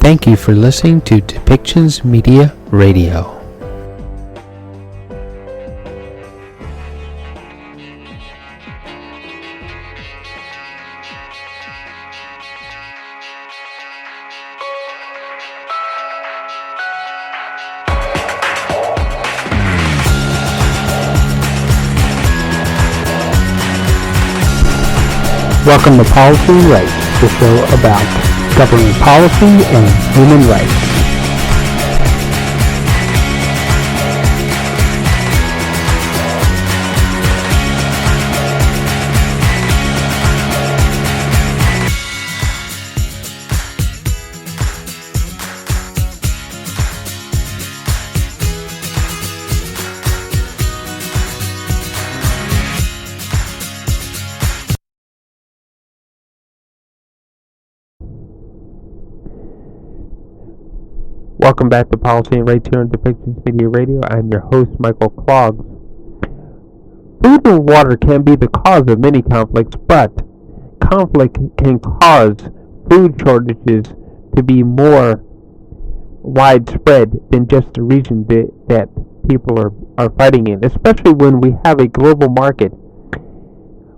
Thank you for listening to Depictions Media Radio. Welcome to Policy and Rights, the show about governing policy and human rights. Welcome back to Policy and Rights here on Depictions Media Radio. I'm your host, Michael Clogs. Food and water can be the cause of many conflicts, but conflict can cause food shortages to be more widespread than just the region that people are fighting in, especially when we have a global market.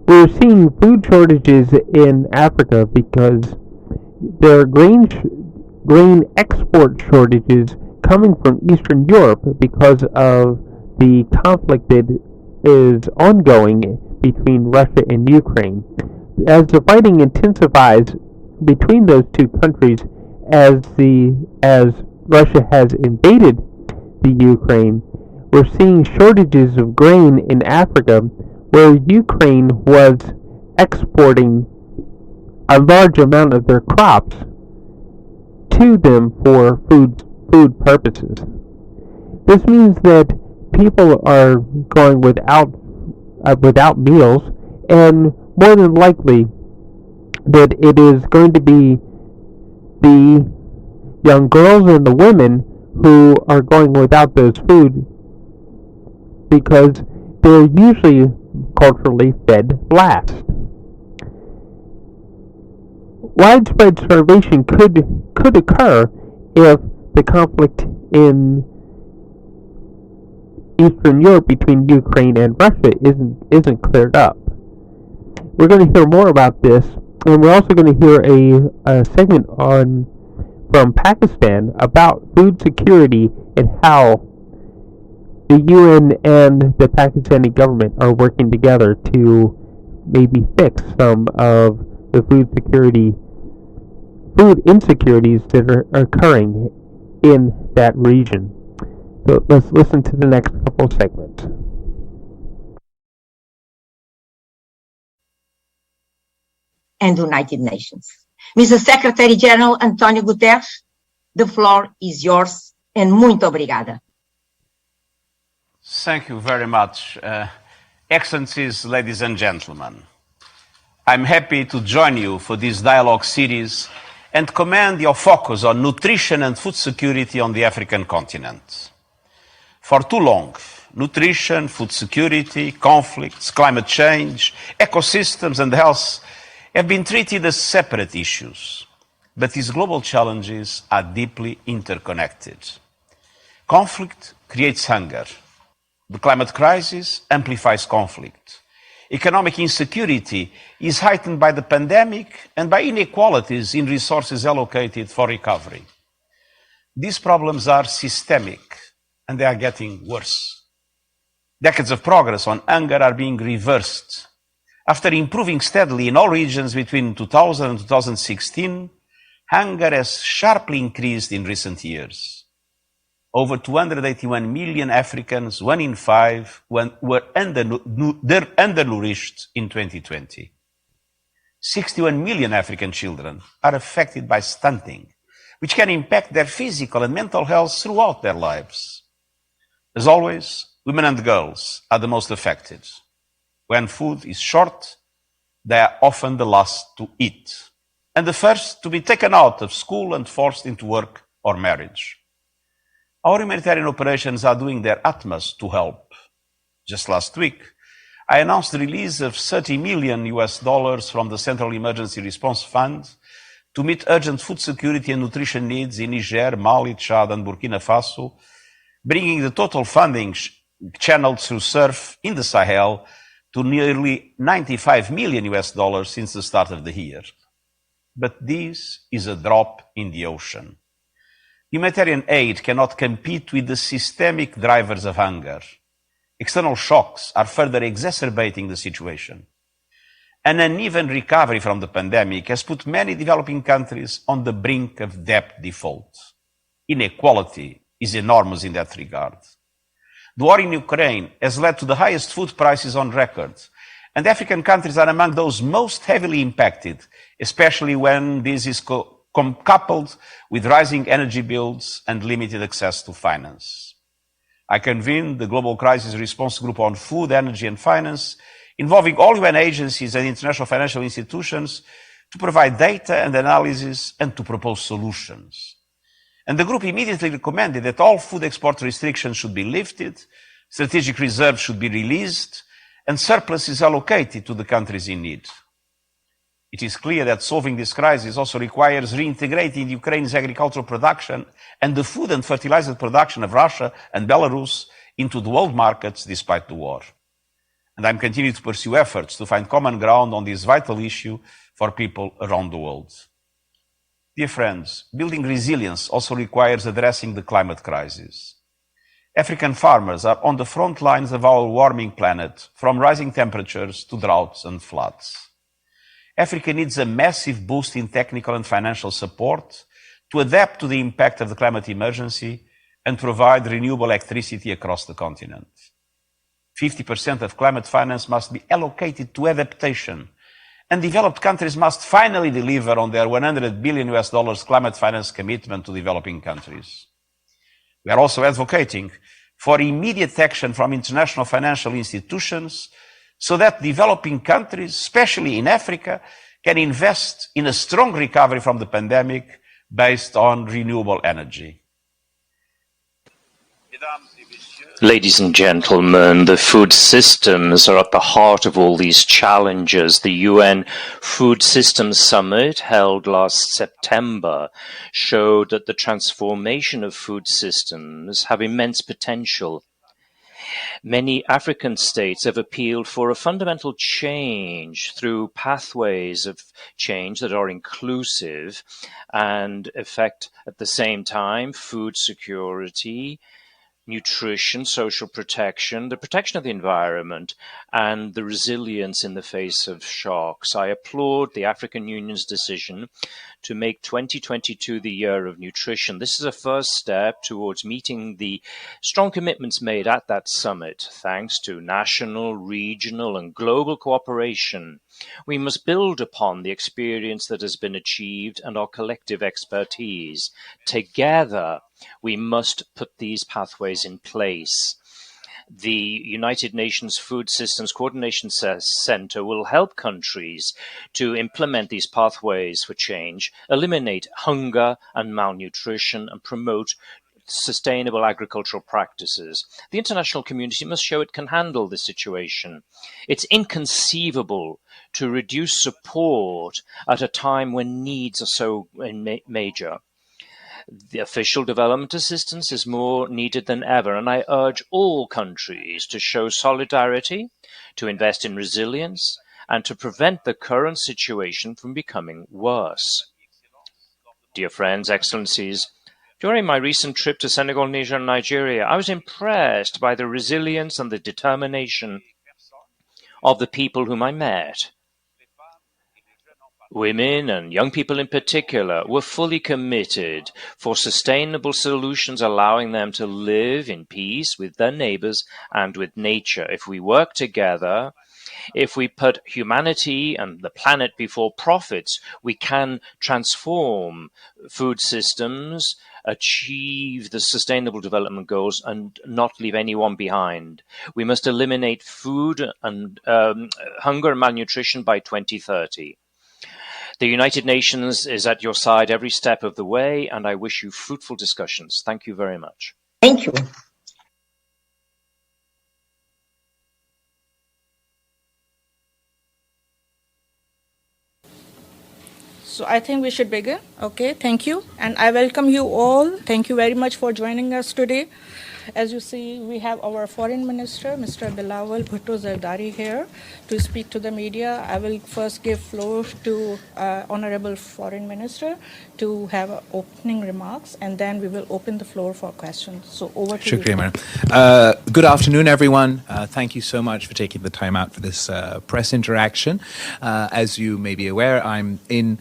We're seeing food shortages in Africa because there are grain export shortages coming from Eastern Europe because of the conflict that is ongoing between Russia and Ukraine. As the fighting intensifies between those two countries, as Russia has invaded the Ukraine, we're seeing shortages of grain in Africa, where Ukraine was exporting a large amount of their crops to them for food purposes. This means that people are going without meals, and more than likely that it is going to be the young girls and the women who are going without those food because they're usually culturally fed last. Widespread starvation could occur if the conflict in Eastern Europe between Ukraine and Russia isn't cleared up. We're going to hear more about this, and we're also going to hear a segment from Pakistan about food security and how the UN and the Pakistani government are working together to maybe fix some of the food insecurities that are occurring in that region. So let's listen to the next couple of segments. And the United Nations. Mr. Secretary General António Guterres, the floor is yours, and muito obrigada. Thank you very much, Excellencies, ladies and gentlemen. I'm happy to join you for this dialogue series and commend your focus on nutrition and food security on the African continent. For too long, nutrition, food security, conflicts, climate change, ecosystems and health have been treated as separate issues. But these global challenges are deeply interconnected. Conflict creates hunger. The climate crisis amplifies conflict. Economic insecurity is heightened by the pandemic and by inequalities in resources allocated for recovery. These problems are systemic, and they are getting worse. Decades of progress on hunger are being reversed. After improving steadily in all regions between 2000 and 2016, hunger has sharply increased in recent years. Over 281 million Africans, 1 in 5, were undernourished in 2020. 61 million African children are affected by stunting, which can impact their physical and mental health throughout their lives. As always, women and girls are the most affected. When food is short, they are often the last to eat, and the first to be taken out of school and forced into work or marriage. Our humanitarian operations are doing their utmost to help. Just last week, I announced the release of $30 million from the Central Emergency Response Fund to meet urgent food security and nutrition needs in Niger, Mali, Chad, and Burkina Faso, bringing the total funding channeled through SURF in the Sahel to nearly $95 million since the start of the year. But this is a drop in the ocean. Humanitarian aid cannot compete with the systemic drivers of hunger. External shocks are further exacerbating the situation. An uneven recovery from the pandemic has put many developing countries on the brink of debt default. Inequality is enormous in that regard. The war in Ukraine has led to the highest food prices on record, and African countries are among those most heavily impacted, especially when this is coupled with rising energy bills and limited access to finance. I convened the Global Crisis Response Group on Food, Energy and Finance, involving all UN agencies and international financial institutions to provide data and analysis and to propose solutions. And the group immediately recommended that all food export restrictions should be lifted, strategic reserves should be released, and surpluses allocated to the countries in need. It is clear that solving this crisis also requires reintegrating Ukraine's agricultural production and the food and fertilizer production of Russia and Belarus into the world markets despite the war. And I'm continuing to pursue efforts to find common ground on this vital issue for people around the world. Dear friends, building resilience also requires addressing the climate crisis. African farmers are on the front lines of our warming planet, from rising temperatures to droughts and floods. Africa needs a massive boost in technical and financial support to adapt to the impact of the climate emergency and provide renewable electricity across the continent. 50% of climate finance must be allocated to adaptation, and developed countries must finally deliver on their $100 billion climate finance commitment to developing countries. We are also advocating for immediate action from international financial institutions so that developing countries, especially in Africa, can invest in a strong recovery from the pandemic based on renewable energy. Ladies and gentlemen, the food systems are at the heart of all these challenges. The UN Food Systems Summit, held last September, showed that the transformation of food systems have immense potential. Many African states have appealed for a fundamental change through pathways of change that are inclusive and affect at the same time food security, nutrition, social protection, the protection of the environment, and the resilience in the face of shocks. I applaud the African Union's decision to make 2022 the year of nutrition. This is a first step towards meeting the strong commitments made at that summit, thanks to national, regional, and global cooperation. We must build upon the experience that has been achieved and our collective expertise. Together, we must put these pathways in place. The United Nations Food Systems Coordination Center will help countries to implement these pathways for change, eliminate hunger and malnutrition, and promote sustainable agricultural practices. The international community must show it can handle this situation. It's inconceivable to reduce support at a time when needs are so major. The official development assistance is more needed than ever, and I urge all countries to show solidarity, to invest in resilience, and to prevent the current situation from becoming worse. Dear friends, excellencies, during my recent trip to Senegal, Niger, and Nigeria, I was impressed by the resilience and the determination of the people whom I met. Women and young people in particular were fully committed for sustainable solutions, allowing them to live in peace with their neighbors and with nature. If we work together, if we put humanity and the planet before profits, we can transform food systems, achieve the sustainable development goals, and not leave anyone behind. We must eliminate food and hunger and malnutrition by 2030. The United Nations is at your side every step of the way, and I wish you fruitful discussions. Thank you very much. Thank you. So I think we should begin. Okay, thank you. And I welcome you all. Thank you very much for joining us today. As you see, we have our Foreign Minister, Mr. Bilawal Bhutto Zardari here to speak to the media. I will first give floor to Honorable Foreign Minister to have opening remarks, and then we will open the floor for questions. So over to Shukriya, you. madam. Good afternoon, everyone. Thank you so much for taking the time out for this press interaction. As you may be aware, I'm in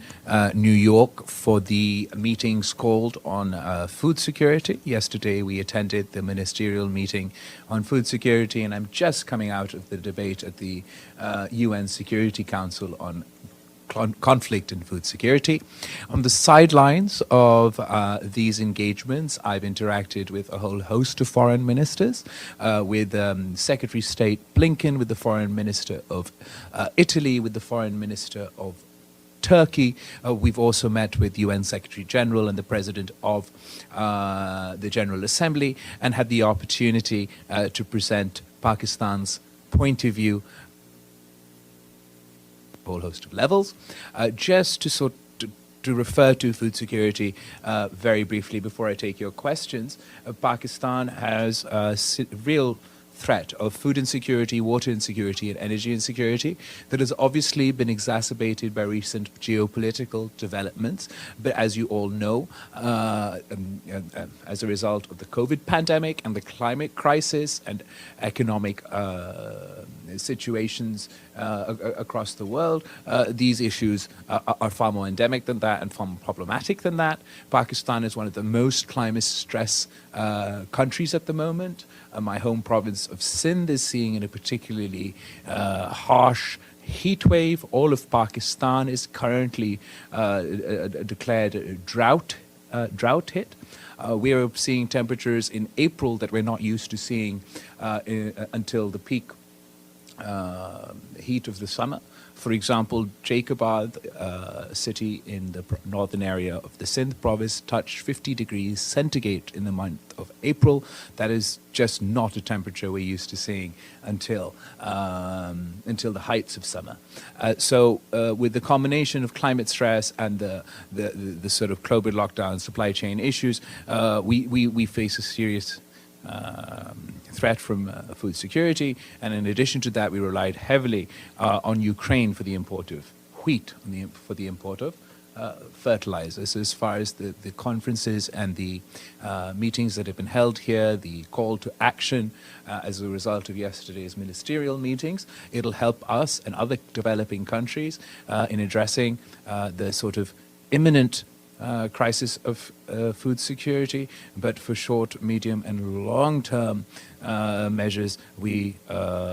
New York for the meetings called on food security. Yesterday, we attended the ministerial meeting on food security, and I'm just coming out of the debate at the UN Security Council on conflict and food security. On the sidelines of these engagements, I've interacted with a whole host of foreign ministers, with Secretary of State Blinken, with the Foreign Minister of Italy, with the Foreign Minister of Turkey. We've also met with UN Secretary General and the President of the General Assembly, and had the opportunity to present Pakistan's point of view, a whole host of levels. Just to refer to food security very briefly before I take your questions, Pakistan has a real threat of food insecurity, water insecurity, and energy insecurity that has obviously been exacerbated by recent geopolitical developments. But as you all know, as a result of the COVID pandemic and the climate crisis and economic situations across the world, these issues are far more endemic than that and far more problematic than that. Pakistan is one of the most climate stress countries at the moment. My home province of Sindh is seeing a particularly harsh heat wave. All of Pakistan is currently declared drought hit. We are seeing temperatures in April that we're not used to seeing until the peak heat of the summer. For example, Jacobabad, city in the northern area of the Sindh province, touched 50 degrees centigrade in the month of April. That is just not a temperature we're used to seeing until the heights of summer. So with the combination of climate stress and the sort of COVID lockdown supply chain issues, we face a serious threat from food security, and in addition to that, we relied heavily on Ukraine for the import of wheat, for the import of fertilizer. So as far as the conferences and the meetings that have been held here, the call to action as a result of yesterday's ministerial meetings, it'll help us and other developing countries in addressing the sort of imminent crisis of food security, but for short, medium, and long-term measures, we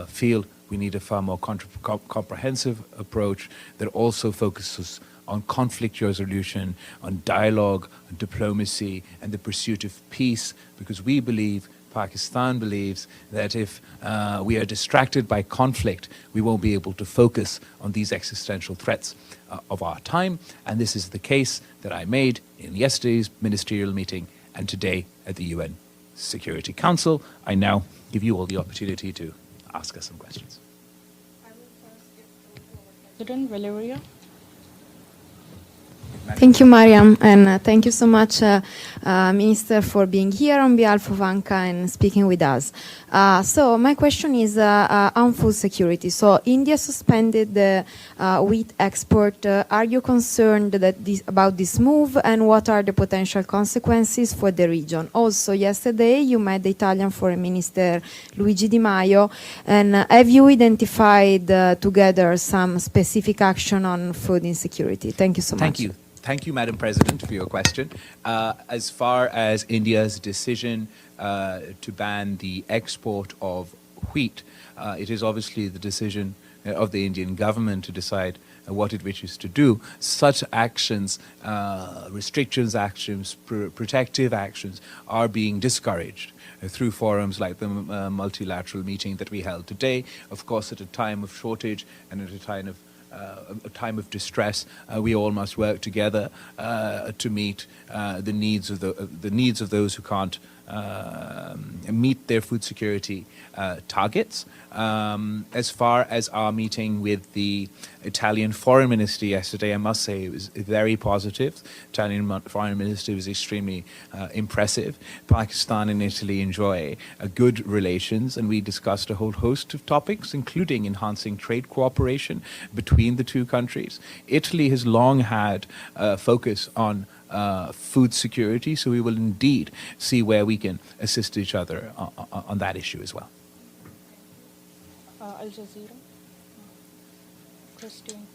feel we need a far more comprehensive approach that also focuses on conflict resolution, on dialogue, on diplomacy, and the pursuit of peace, because we believe, Pakistan believes, that if we are distracted by conflict, we won't be able to focus on these existential threats of our time. And this is the case that I made in yesterday's ministerial meeting and today at the UN Security Council. I now give you all the opportunity to ask us some questions. I will first give floor to our President Valeria. Thank you, Mariam, and thank you so much, Minister, for being here on behalf of ANCA and speaking with us. So my question is on food security. So India suspended the wheat export. Are you concerned about this move, and what are the potential consequences for the region? Also, yesterday you met the Italian Foreign Minister Luigi Di Maio, and have you identified together some specific action on food insecurity? Thank you so much. Thank you. Thank you, Madam President, for your question. As far as India's decision to ban the export of wheat, it is obviously the decision of the Indian government to decide what it wishes to do. Such actions, restrictions actions, protective actions are being discouraged through forums like the multilateral meeting that we held today. Of course, at a time of shortage and at a time of distress, we all must work together to meet the needs of those who can't meet their food security targets. As far as our meeting with the Italian foreign minister yesterday, I must say it was very positive. Italian foreign minister was extremely impressive. Pakistan and Italy enjoy good relations, and we discussed a whole host of topics, including enhancing trade cooperation between the two countries. Italy has long had a focus on food security, so we will indeed see where we can assist each other on that issue as well. Al Jazeera. Christine.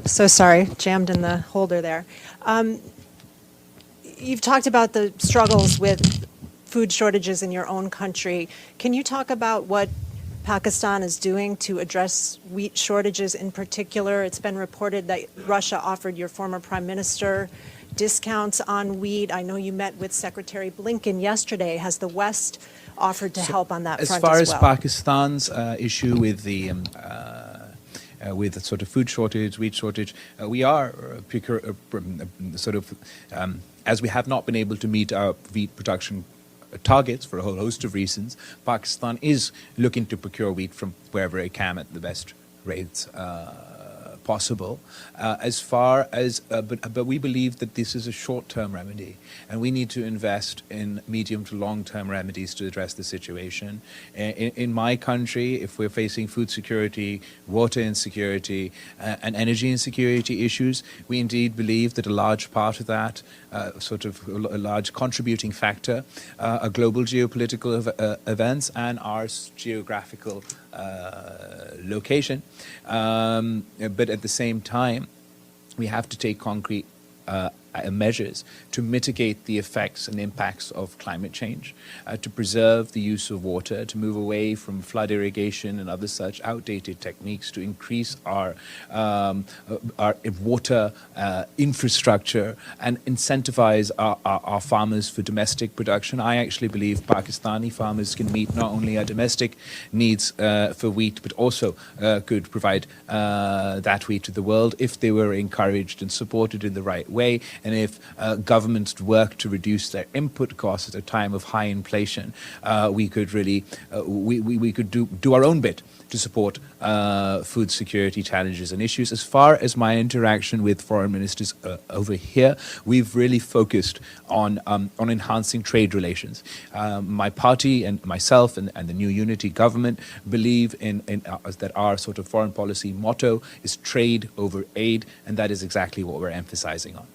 So sorry, jammed in the holder there. You've talked about the struggles with food shortages in your own country. Can you talk about what Pakistan is doing to address wheat shortages in particular? It's been reported that Russia offered your former prime minister discounts on wheat. I know you met with Secretary Blinken yesterday. Has the West offered to help on that front as well? As far as Pakistan's issue with the with sort of food shortage, wheat shortage, we are as we have not been able to meet our wheat production targets for a whole host of reasons, Pakistan is looking to procure wheat from wherever it can at the best rates possible. But we believe that this is a short-term remedy, and we need to invest in medium to long-term remedies to address the situation. In my country, if we're facing food security, water insecurity, and energy insecurity issues, we indeed believe that a large part of that, a large contributing factor, are global geopolitical events and our geographical location. But at the same time, we have to take concrete measures to mitigate the effects and impacts of climate change, to preserve the use of water, to move away from flood irrigation and other such outdated techniques, to increase our water infrastructure and incentivize our farmers for domestic production. I actually believe Pakistani farmers can meet not only our domestic needs for wheat, but also could provide that wheat to the world if they were encouraged and supported in the right way. And if governments work to reduce their input costs at a time of high inflation, we could really we could do our own bit to support food security challenges and issues. As far as my interaction with foreign ministers over here, we've really focused on enhancing trade relations. My party and myself and the new unity government believe in that our sort of foreign policy motto is trade over aid, and that is exactly what we're emphasizing on.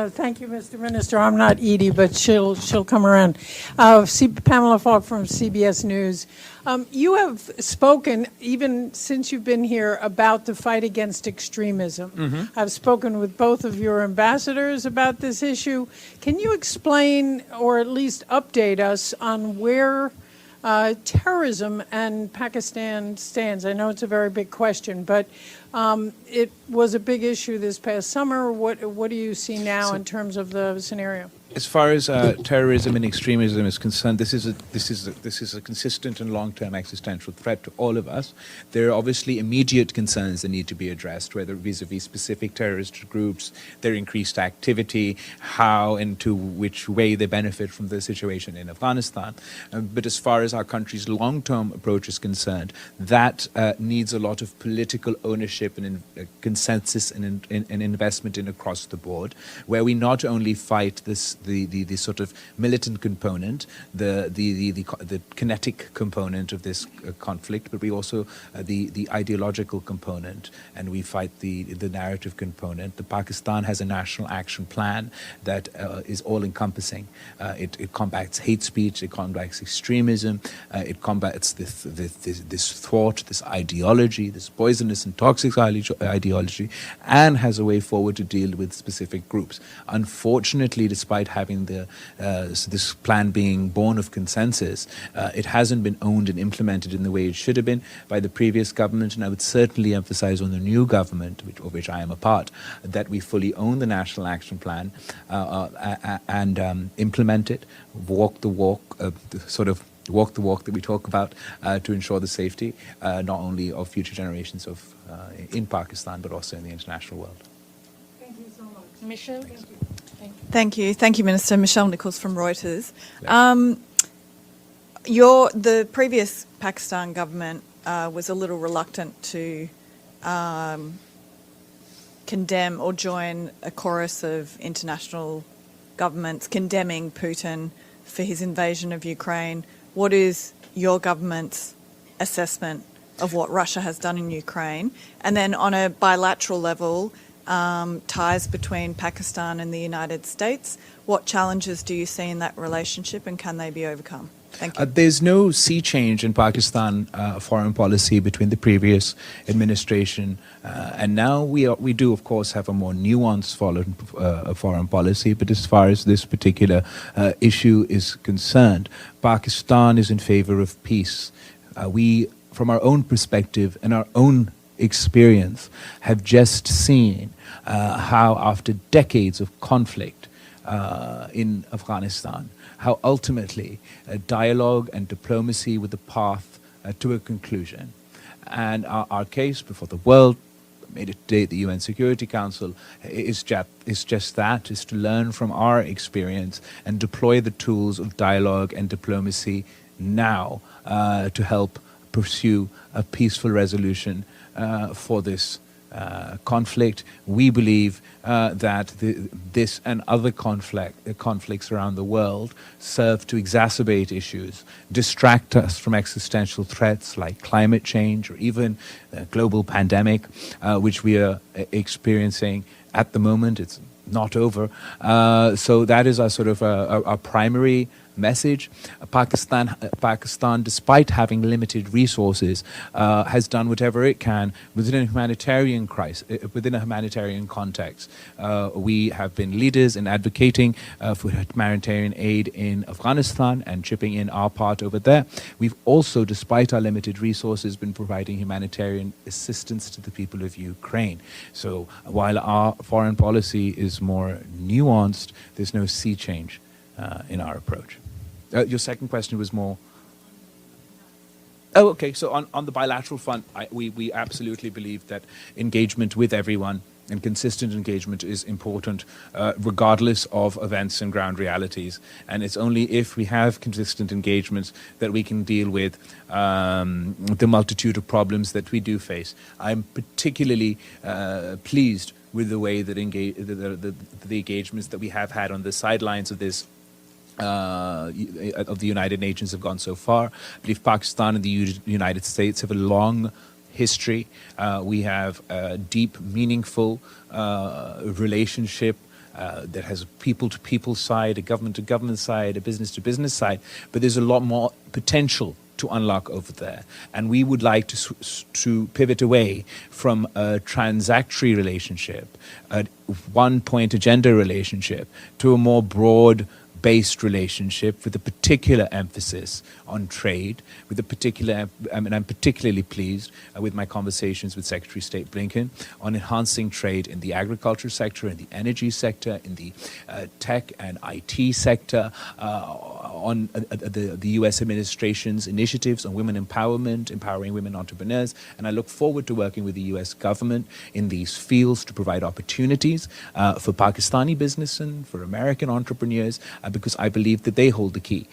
Thank you, Mr. Minister. I'm not Edie, but she'll come around. Pamela Falk from CBS News. You have spoken, even since you've been here, about the fight against extremism. Mm-hmm. I've spoken with both of your ambassadors about this issue. Can you explain, or at least update us, on where terrorism and Pakistan stands? I know it's a very big question, but it was a big issue this past summer. What do you see now in terms of the scenario? As far as terrorism and extremism is concerned, this is a consistent and long-term existential threat to all of us. There are obviously immediate concerns that need to be addressed, whether vis-a-vis specific terrorist groups, their increased activity, how and to which way they benefit from the situation in Afghanistan. But as far as our country's long-term approach is concerned, that needs a lot of political ownership and consensus and investment in across the board, where we not only fight the sort of militant component, the kinetic component of this conflict, but we also the ideological component, and we fight the narrative component. The Pakistan has a national action plan that is all-encompassing. It combats hate speech, it combats extremism, it combats this thought, this ideology, this poisonous and toxic ideology, and has a way forward to deal with specific groups. Unfortunately, despite having this plan being born of consensus, it hasn't been owned and implemented in the way it should have been by the previous government. And I would certainly emphasize on the new government, of which I am a part, that we fully own the National Action Plan and implement it, walk the walk, walk the walk that we talk about to ensure the safety not only of future generations in Pakistan, but also in the international world. Thank you so much. Michelle, thank you. Thank you, Minister. Michelle Nichols from Reuters. The previous Pakistan government was a little reluctant to condemn or join a chorus of international governments condemning Putin for his invasion of Ukraine. What is your government's assessment of what Russia has done in Ukraine? And then on a bilateral level, ties between Pakistan and the United States, what challenges do you see in that relationship and can they be overcome? Thank you. There's no sea change in Pakistan foreign policy between the previous administration and now. We do, of course, have a more nuanced foreign policy, but as far as this particular issue is concerned, Pakistan is in favor of peace. We, from our own perspective and our own experience, have just seen how after decades of conflict in Afghanistan, how ultimately dialogue and diplomacy were the path to a conclusion. And our case before the world, made it today at the UN Security Council, is just that, is to learn from our experience and deploy the tools of dialogue and diplomacy now to help pursue a peaceful resolution for this conflict. We believe that this and other conflicts around the world serve to exacerbate issues, distract us from existential threats like climate change or even the global pandemic, which we are experiencing at the moment. It's not over. So that is our primary message. Pakistan, despite having limited resources, has done whatever it can within a humanitarian crisis, within a humanitarian context. We have been leaders in advocating for humanitarian aid in Afghanistan and chipping in our part over there. We've also, despite our limited resources, been providing humanitarian assistance to the people of Ukraine. So while our foreign policy is more nuanced, there's no sea change in our approach. Your second question was more... Oh, okay. So on the bilateral front, we absolutely believe that engagement with everyone and consistent engagement is important, regardless of events and ground realities. And it's only if we have consistent engagements that we can deal with the multitude of problems that we do face. I'm particularly pleased with the way that the engagements that we have had on the sidelines of this of the United Nations have gone so far. I believe Pakistan and the United States have a long history. We have a deep, meaningful relationship that has a people-to-people side, a government-to-government side, a business-to-business side, but there's a lot more potential to unlock over there. And we would like to pivot away from a transactory relationship, a one-point agenda relationship, to a more broad-based relationship with a particular emphasis on trade, with a particular, I'm particularly pleased with my conversations with Secretary of State Blinken on enhancing trade in the agriculture sector, in the energy sector, in the tech and IT sector, on the U.S. administration's initiatives on women empowerment, empowering women entrepreneurs. And I look forward to working with the U.S. government in these fields to provide opportunities for Pakistani business and for American entrepreneurs, because I believe that they hold the key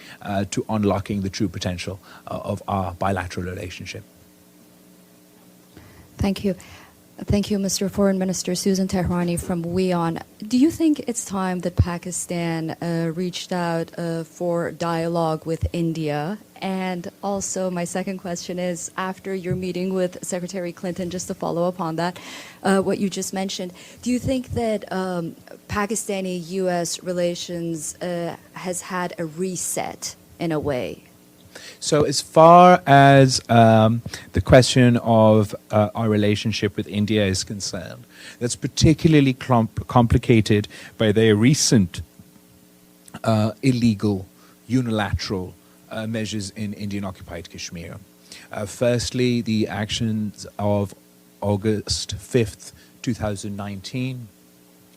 to unlocking the true potential of our bilateral relationship. Thank you. Thank you, Mr. Foreign Minister. Susan Tehrani from WION. Do you think it's time that Pakistan reached out for dialogue with India? And also, my second question is, after your meeting with Secretary Clinton, just to follow up on that, what you just mentioned, do you think that Pakistani-U.S. relations has had a reset in a way? So as far as the question of our relationship with India is concerned, that's particularly complicated by their recent illegal, unilateral measures in Indian-occupied Kashmir. Firstly, the actions of August 5th, 2019,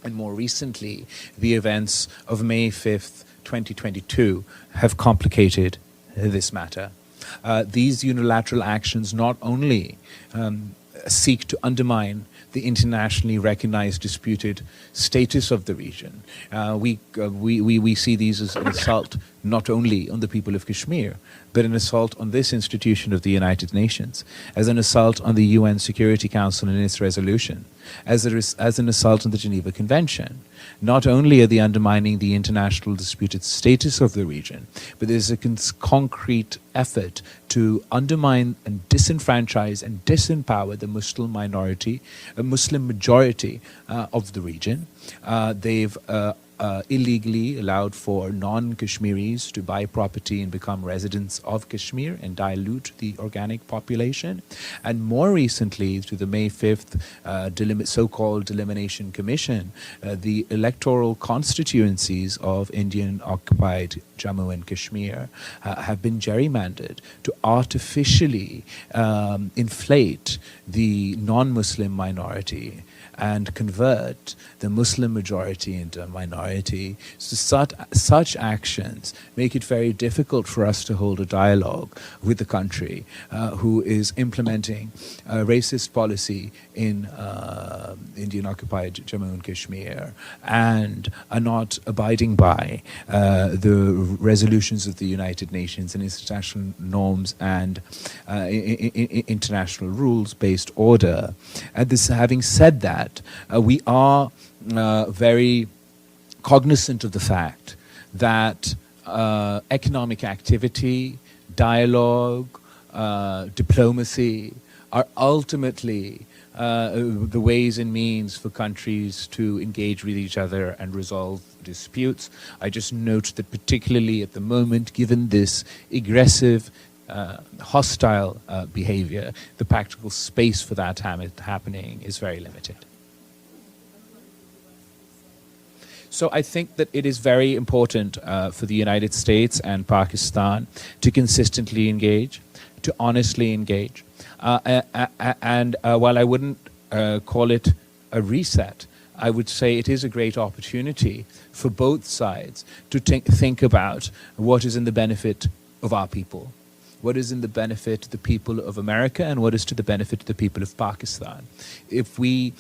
and more recently, the events of May 5th, 2022, have complicated this matter. These unilateral actions not only seek to undermine the internationally recognized disputed status of the region. We see these as an assault not only on the people of Kashmir, but an assault on this institution of the United Nations, as an assault on the UN Security Council and its resolution, as an assault on the Geneva Convention. Not only are they undermining the international disputed status of the region, but there's a concrete effort to undermine and disenfranchise and disempower the Muslim minority, a Muslim majority of the region. They've illegally allowed for non-Kashmiris to buy property and become residents of Kashmir and dilute the organic population. And more recently, through the May 5th so-called Delimitation Commission, the electoral constituencies of Indian-occupied Jammu and Kashmir have been gerrymandered to artificially inflate the non-Muslim minority and convert the Muslim majority into a minority. So such actions make it very difficult for us to hold a dialogue with the country who is implementing a racist policy in Indian-occupied Jammu and Kashmir and are not abiding by the resolutions of the United Nations and international norms and international rules-based order. And this, having said that, we are very cognizant of the fact that economic activity, dialogue, diplomacy are ultimately the ways and means for countries to engage with each other and resolve disputes. I just note that particularly at the moment, given this aggressive hostile behavior, the practical space for that happening is very limited. So I think that it is very important for the United States and Pakistan to consistently engage, to honestly engage. And while I wouldn't call it a reset, I would say it is a great opportunity for both sides to think about what is in the benefit of our people, what is in the benefit of the people of America, and what is to the benefit of the people of Pakistan. If we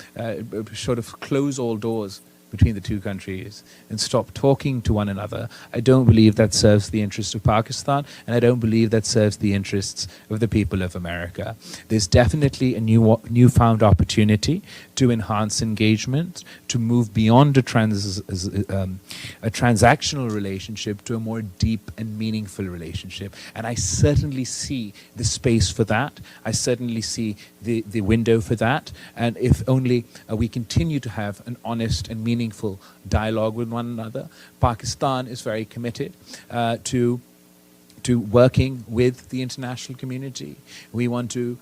sort of close all doors between the two countries and stop talking to one another, I don't believe that serves the interests of Pakistan, and I don't believe that serves the interests of the people of America. There's definitely a newfound opportunity to enhance engagement, to move beyond a transactional relationship to a more deep and meaningful relationship. And I certainly see the space for that. I certainly see the window for that. And if only we continue to have an honest and meaningful dialogue with one another, Pakistan is very committed to working with the international community. We want to,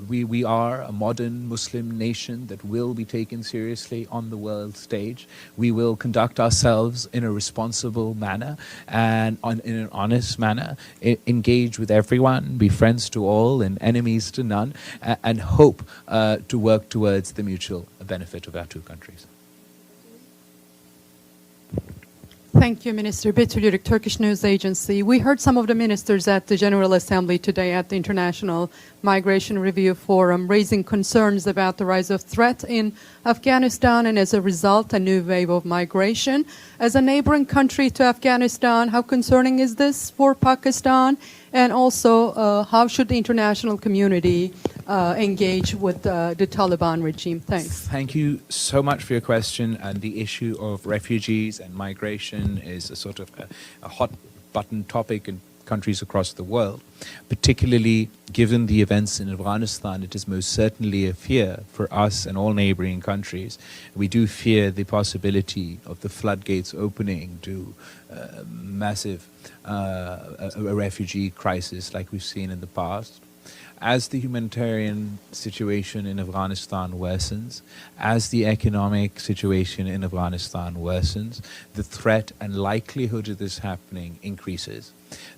we are a modern Muslim nation that will be taken seriously on the world stage. We will conduct ourselves in a responsible manner and in an honest manner, engage with everyone, be friends to all and enemies to none, and hope to work towards the mutual benefit of our two countries. Thank you, Minister. Betül Yürük, Turkish News Agency. We heard some of the ministers at the General Assembly today at the International Migration Review Forum raising concerns about the rise of threat in Afghanistan and as a result, a new wave of migration. As a neighboring country to Afghanistan, how concerning is this for Pakistan? And also, how should the international community engage with the Taliban regime? Thanks. Thank you so much for your question. And the issue of refugees and migration is a sort of a hot button topic in countries across the world. Particularly given the events in Afghanistan, it is most certainly a fear for us and all neighboring countries. We do fear the possibility of the floodgates opening to massive a refugee crisis like we've seen in the past. As the humanitarian situation in Afghanistan worsens, as the economic situation in Afghanistan worsens, the threat and likelihood of this happening increases.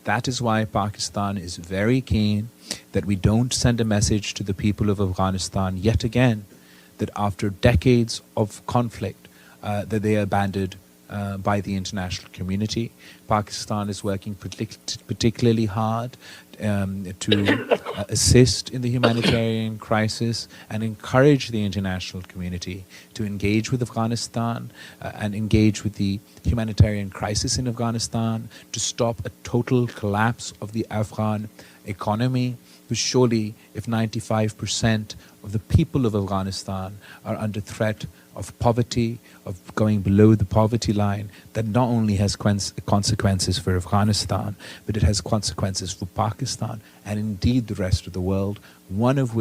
That is why Pakistan is very keen that we don't send a message to the people of Afghanistan yet again that after decades of conflict that they are abandoned by the international community. Pakistan is working particularly hard to assist in the humanitarian crisis and encourage the international community to engage with Afghanistan and engage with the humanitarian crisis in Afghanistan to stop a total collapse of the Afghan economy. Because surely if 95% of the people of Afghanistan are under threat of poverty, of going below the poverty line, that not only has consequences for Afghanistan, but it has consequences for Pakistan and indeed the rest of the world, one of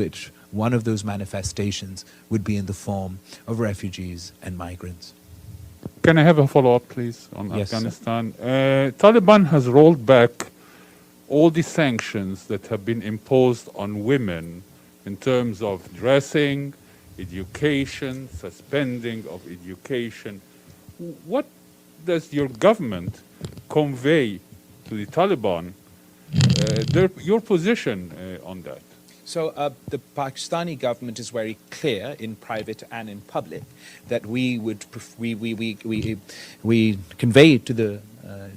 those manifestations would be in the form of refugees and migrants. Can I have a follow-up, please, on Yes, Afghanistan? Taliban has rolled back all the sanctions that have been imposed on women in terms of dressing, education, suspending of education. What does your government convey to the Taliban, your position on that? So the Pakistani government is very clear in private and in public that we convey to the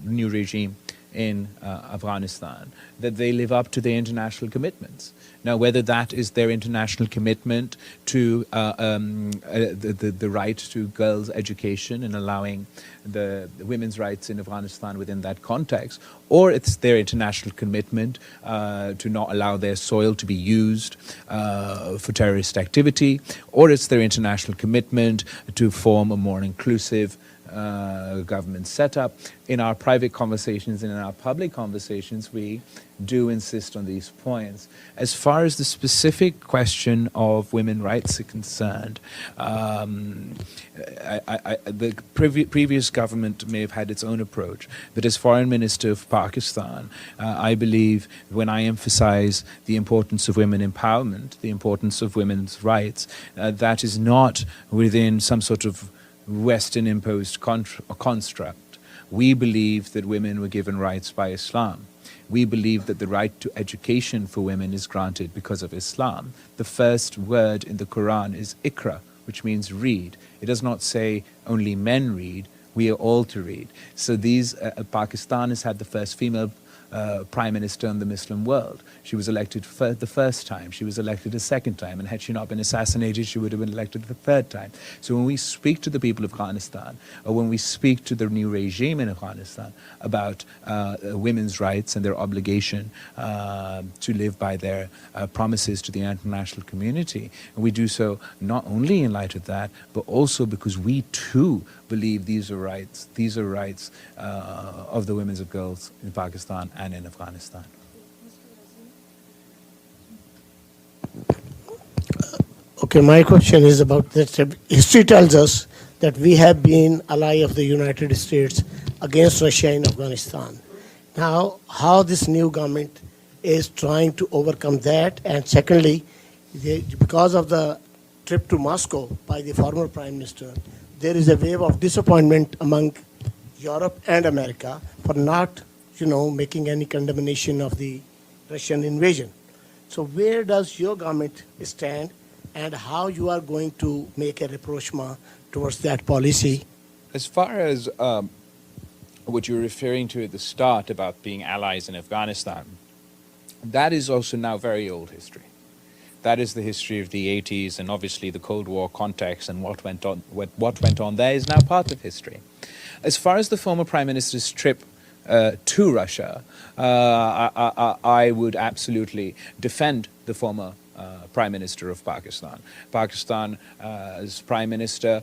new regime in Afghanistan that they live up to their international commitments. Now, whether that is their international commitment to the right to girls' education and allowing the women's rights in Afghanistan within that context, or it's their international commitment to not allow their soil to be used for terrorist activity, or it's their international commitment to form a more inclusive government setup. In our private conversations and in our public conversations, we do insist on these points. As far as the specific question of women's rights are concerned, the previous government may have had its own approach, but as Foreign Minister of Pakistan, I believe when I emphasize the importance of women empowerment, the importance of women's rights, that is not within some sort of Western imposed construct. We believe that women were given rights by Islam. We believe that the right to education for women is granted because of Islam. The first word in the Quran is Iqra, which means read. It does not say only men read, we are all to read. So Pakistan has had the first female prime minister in the Muslim world. She was elected for the first time. She was elected a second time. And had she not been assassinated, she would have been elected the third time. So when we speak to the people of Afghanistan, or when we speak to the new regime in Afghanistan about women's rights and their obligation to live by their promises to the international community, we do so not only in light of that, but also because we too believe these are rights of the women and girls in Pakistan and in Afghanistan. Okay, my question is about that. History tells us that we have been ally of the United States against Russia in Afghanistan. Now, how this new government is trying to overcome that, and secondly, because of the trip to Moscow by the former Prime Minister, there is a wave of disappointment among Europe and America for not, making any condemnation of the Russian invasion. So where does your government stand, and how you are going to make a rapprochement towards that policy? As far as what you're referring to at the start about being allies in Afghanistan, that is also now very old history. That is the history of the 80s, and obviously the Cold War context and what went on there is now part of history. As far as the former Prime Minister's trip to Russia, I would absolutely defend the former Prime Minister of Pakistan. Pakistan's Prime Minister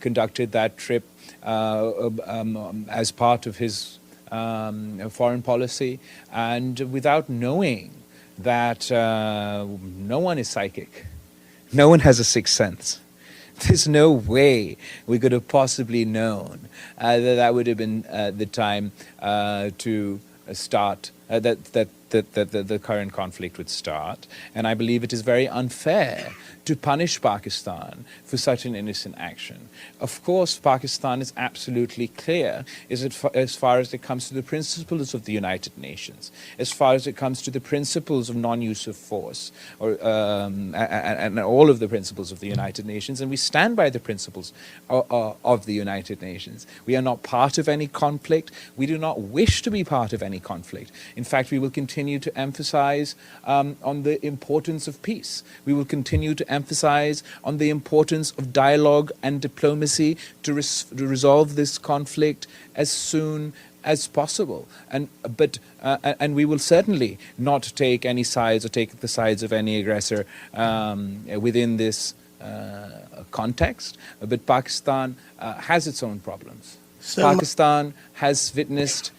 conducted that trip as part of his foreign policy, and without knowing that no one is psychic. No one has a sixth sense. There's no way we could have possibly known that would have been the time to start, that the current conflict would start. And I believe it is very unfair to punish Pakistan for such an innocent action. Of course, Pakistan is absolutely clear as far as it comes to the principles of the United Nations, as far as it comes to the principles of non-use of force, and all of the principles of the United Nations, and we stand by the principles of the United Nations. We are not part of any conflict. We do not wish to be part of any conflict. In fact, we will continue to emphasize on the importance of peace. We will continue to emphasize on the importance of dialogue and diplomacy to resolve this conflict as soon as possible. And we will certainly not take any sides or take the sides of any aggressor within this context. But Pakistan has its own problems. Pakistan has witnessed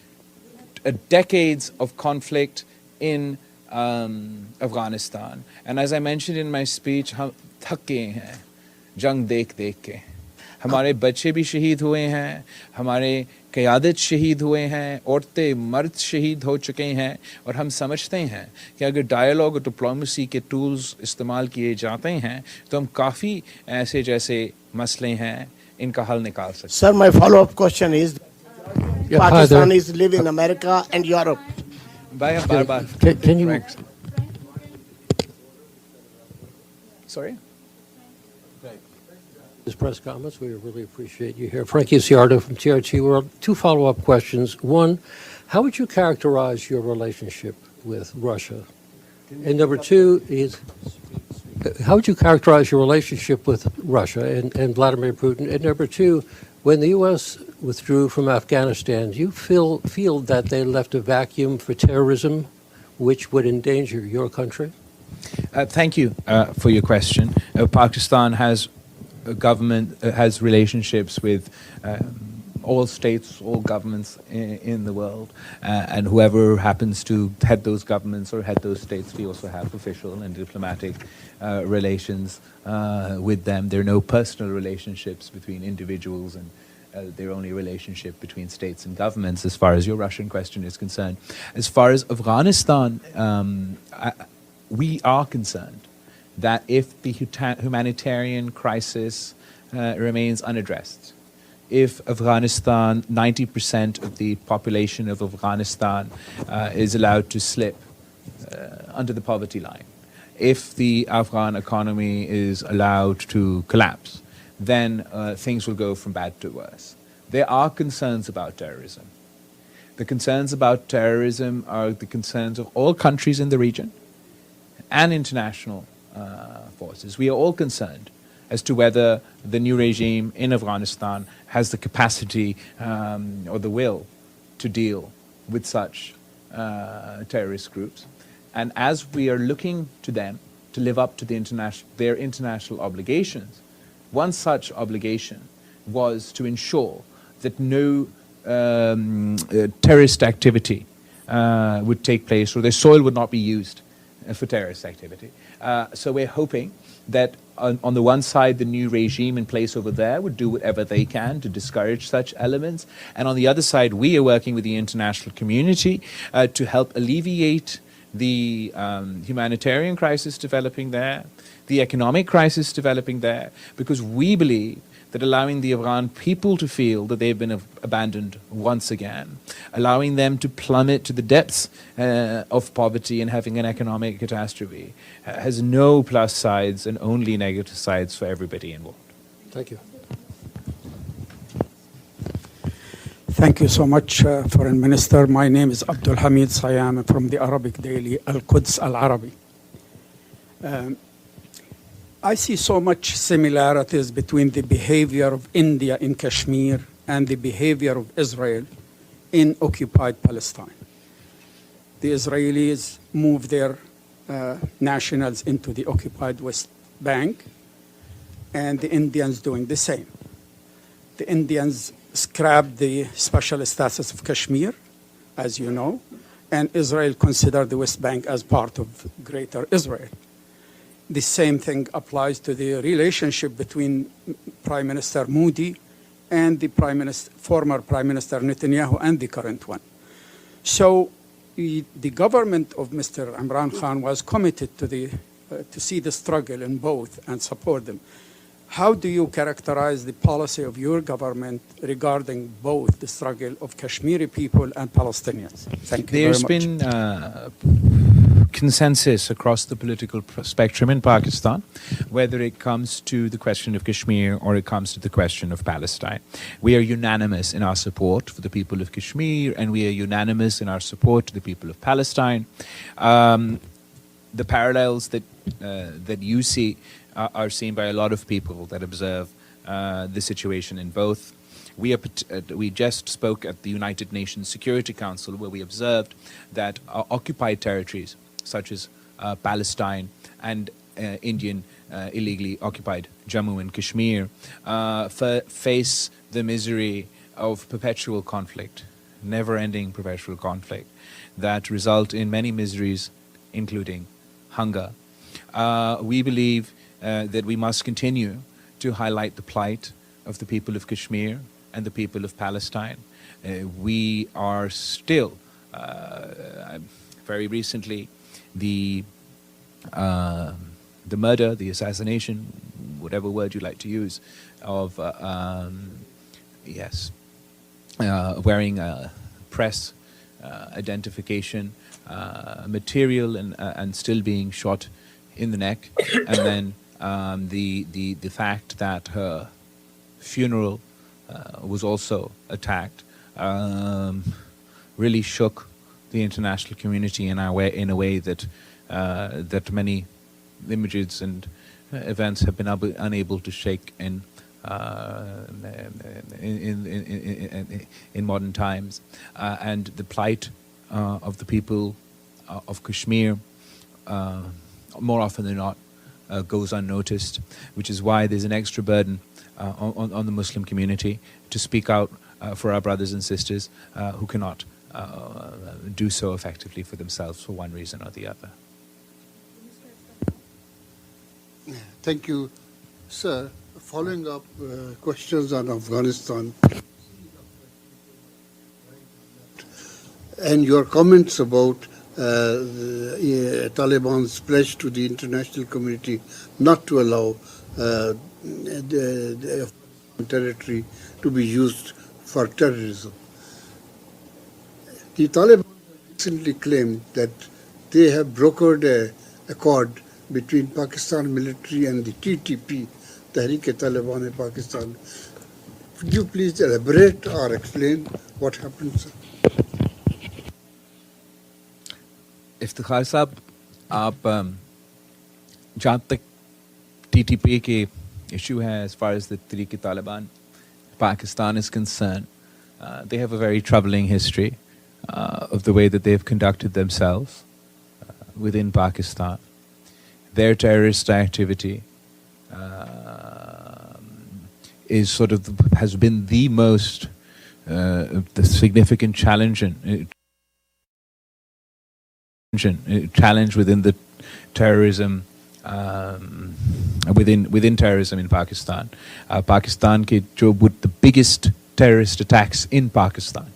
decades of conflict in Afghanistan. And as I mentioned in my speech, हम थक गए हैं जंग देख देख के. हमारे बच्चे भी शहीद हुए हैं, हमारे क़यादत शहीद हुए हैं, औरतें मर्द शहीद हो चुके हैं, और हम समझते हैं कि अगर डायलॉग और डिप्लोमेसी के टूल्स इस्तेमाल किए जाते हैं तो हम काफ़ी ऐसे जैसे मसले हैं इनका हल निकाल सकते हैं. Sir, my follow-up question is, Pakistanis live in America and Europe. Can you... Sorry? This press comments, we really appreciate you here. Frankie Ciardo from TRT World. 2 follow-up questions. One, how would you characterize your relationship with Russia? And number 2 is, how would you characterize your relationship with Russia and Vladimir Putin? And number 2, when the U.S. withdrew from Afghanistan, do you feel that they left a vacuum for terrorism which would endanger your country? Thank you for your question. Pakistan has a government, has relationships with all states, all governments in the world, and whoever happens to head those governments or head those states, we also have official and diplomatic relations with them. There are no personal relationships between individuals, and they're only relationship between states and governments as far as your Russian question is concerned. As far as Afghanistan, we are concerned that if the humanitarian crisis remains unaddressed, if Afghanistan, 90% of the population of Afghanistan is allowed to slip under the poverty line, if the Afghan economy is allowed to collapse, then things will go from bad to worse. There are concerns about terrorism. The concerns about terrorism are the concerns of all countries in the region and international forces. We are all concerned as to whether the new regime in Afghanistan has the capacity or the will to deal with such terrorist groups. And as we are looking to them to live up to their international obligations, one such obligation was to ensure that no terrorist activity would take place, or their soil would not be used for terrorist activity. So we're hoping that on the one side, the new regime in place over there would do whatever they can to discourage such elements. And on the other side, we are working with the international community to help alleviate the humanitarian crisis developing there, the economic crisis developing there, because we believe that allowing the Afghan people to feel that they've been abandoned once again, allowing them to plummet to the depths of poverty and having an economic catastrophe has no plus sides and only negative sides for everybody involved. Thank you. Thank you so much, Foreign Minister. My name is Abdul Hamid Sayam from the Arabic daily Al-Quds Al-Arabi. I see so much similarities between the behavior of India in Kashmir and the behavior of Israel in occupied Palestine. The Israelis moved their nationals into the occupied West Bank, and the Indians doing the same. The Indians scrapped the special status of Kashmir, as you know, and Israel considered the West Bank as part of Greater Israel. The same thing applies to the relationship between Prime Minister Modi and the former Prime Minister Netanyahu and the current one. So the government of Mr. Imran Khan was committed to see the struggle in both and support them. How do you characterize the policy of your government regarding both the struggle of Kashmiri people and Palestinians? Thank you There's very much. been consensus across the political spectrum in Pakistan, whether it comes to the question of Kashmir or it comes to the question of Palestine. We are unanimous in our support for the people of Kashmir, and we are unanimous in our support to the people of Palestine. The parallels that you see are seen by a lot of people that observe the situation in both. We just spoke at the United Nations Security Council, where we observed that occupied territories such as Palestine and Indian illegally occupied Jammu and Kashmir face the misery of perpetual conflict, never-ending perpetual conflict that result in many miseries, including hunger. We believe that we must continue to highlight the plight of the people of Kashmir and the people of Palestine. We are still, very recently, the murder, the assassination, whatever word you like to use, of wearing press identification material and still being shot in the neck, and then the fact that her funeral was also attacked really shook the international community in a way that many images and events have been unable to shake in modern times, and the plight of the people of Kashmir more often than not goes unnoticed, which is why there's an extra burden on the Muslim community to speak out for our brothers and sisters who cannot do so effectively for themselves for one reason or the other. Thank you, sir. Following up questions on Afghanistan and your comments about Taliban's pledge to the international community not to allow the territory to be used for terrorism. The Taliban recently claimed that they have brokered an accord between Pakistan military and the TTP, Tehreek-e-Taliban in Pakistan. Could you please elaborate or explain what happened, sir? Iftikhar साहब, आप जहाँ तक TTP के issue है, as far as the Tehreek-e-Taliban Pakistan is concerned, they have a very troubling history of the way that they've conducted themselves within Pakistan. Their terrorist activity is has been the most the significant challenge within the terrorism within terrorism in Pakistan. Pakistan ke the biggest terrorist attacks in Pakistan,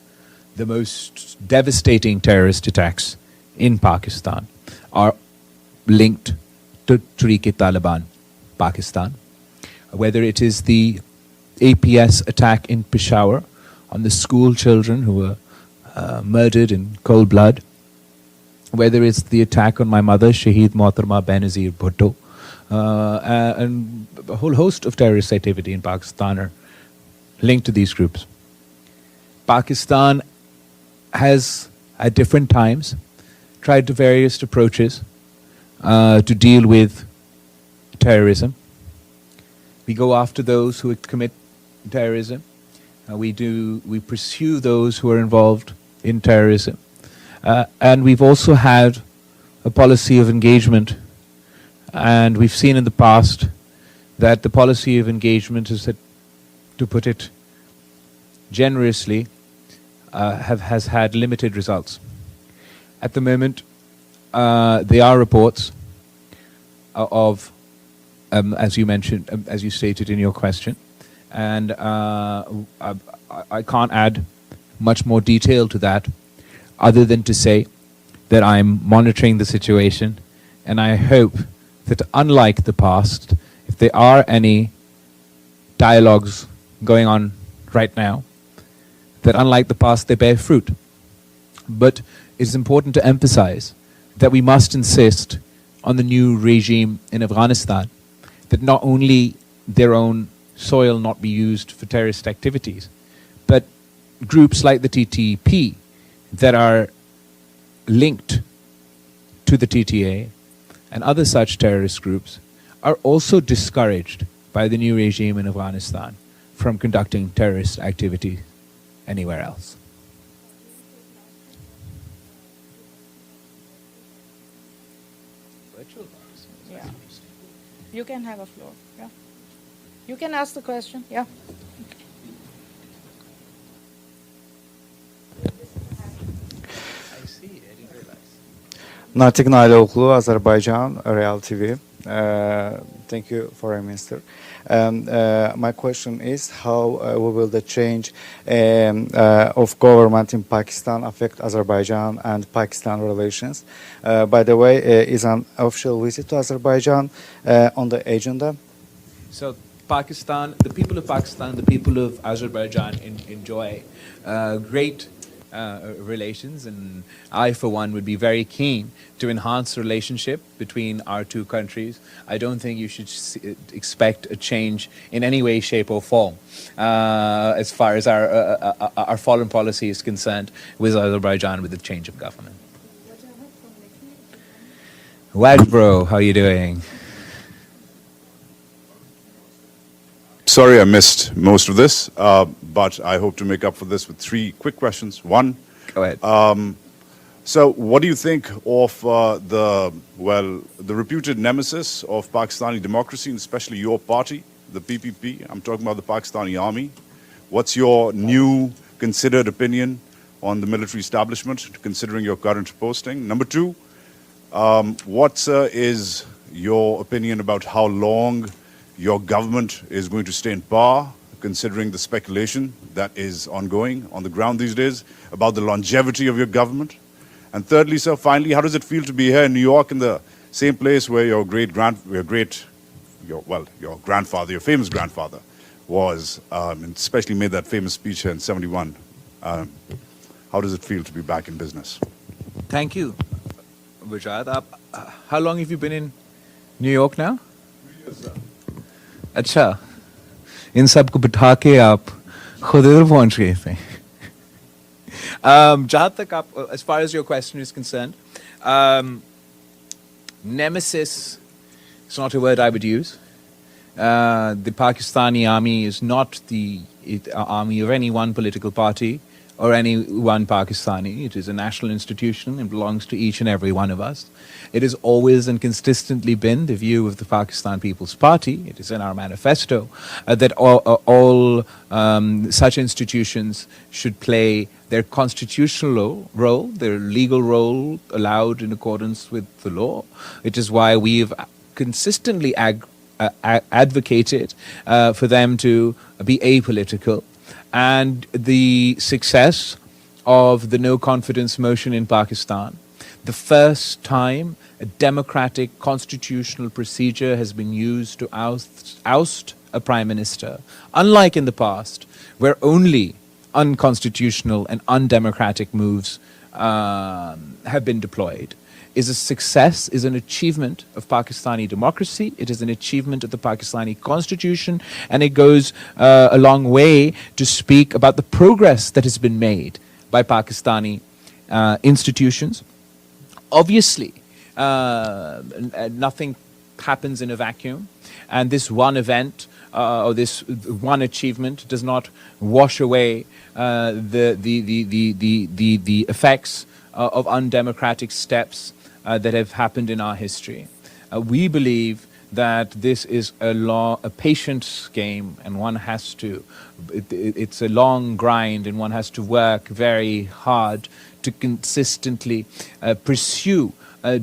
the most devastating terrorist attacks in Pakistan are linked to Tehreek-e-Taliban Pakistan. Whether it is the APS attack in Peshawar on the school children who were murdered in cold blood, whether it's the attack on my mother, Shaheed Mohtarma Benazir Bhutto, and a whole host of terrorist activity in Pakistan are linked to these groups. Pakistan has, at different times, tried various approaches to deal with terrorism. We go after those who commit terrorism. We pursue those who are involved in terrorism. And we've also had a policy of engagement, and we've seen in the past that the policy of engagement is that, to put it generously, has had limited results. At the moment, there are reports of, as you mentioned, as you stated in your question, and I can't add much more detail to that, other than to say that I'm monitoring the situation, and I hope that unlike the past, if there are any dialogues going on right now, that unlike the past, they bear fruit. But it's important to emphasize that we must insist on the new regime in Afghanistan, that not only their own soil not be used for terrorist activities, but groups like the TTP that are linked to the TTA and other such terrorist groups are also discouraged by the new regime in Afghanistan from conducting terrorist activity anywhere else. Yeah. You can have a floor. Yeah. You can ask the question. Yeah. Natiq Nailoğlu, Azerbaijan, Real TV. Thank you, Foreign Minister. My question is how will the change of government in Pakistan affect Azerbaijan and Pakistan relations? By the way, is an official visit to Azerbaijan on the agenda? So Pakistan, the people of Pakistan, the people of Azerbaijan enjoy great relations, and I, for one, would be very keen to enhance the relationship between our two countries. I don't think you should expect a change in any way, shape, or form as far as our foreign policy is concerned with Azerbaijan with the change of government. Wag bro, how are you doing? Sorry I missed most of this, but I hope to make up for this with three quick questions. One, go ahead. So what do you think of the reputed nemesis of Pakistani democracy, and especially your party, the PPP? I'm talking about the Pakistani army. What's your new considered opinion on the military establishment, considering your current posting? Number two, what is your opinion about how long your government is going to stay in power, considering the speculation that is ongoing on the ground these days about the longevity of your government? And thirdly, sir, finally, how does it feel to be here in New York, in the same place where your famous grandfather was, and especially made that famous speech here in '71? How does it feel to be back in business? Thank you, Vijay. How long have you been in New York now? 3 years, sir. अच्छा, इन सब को बिठा के आप खुद इधर पहुंच गए थे. जहाँ तक आप, as far as your question is concerned, nemesis is not a word I would use. The Pakistani army is not the army of any one political party or any one Pakistani. It is a national institution. It belongs to each and every one of us. It has always and consistently been the view of the Pakistan People's Party. It is in our manifesto that all such institutions should play their constitutional role, their legal role allowed in accordance with the law. It is why we've consistently advocated for them to be apolitical. And the success of the no confidence motion in Pakistan, the first time a democratic constitutional procedure has been used to oust a prime minister, unlike in the past, where only unconstitutional and undemocratic moves have been deployed, is a success, is an achievement of Pakistani democracy. It is an achievement of the Pakistani constitution, and it goes a long way to speak about the progress that has been made by Pakistani institutions. Obviously, nothing happens in a vacuum, and this one event or this one achievement does not wash away the effects of undemocratic steps that have happened in our history. We believe that this is a patience game, and one has to, it's a long grind, and one has to work very hard to consistently pursue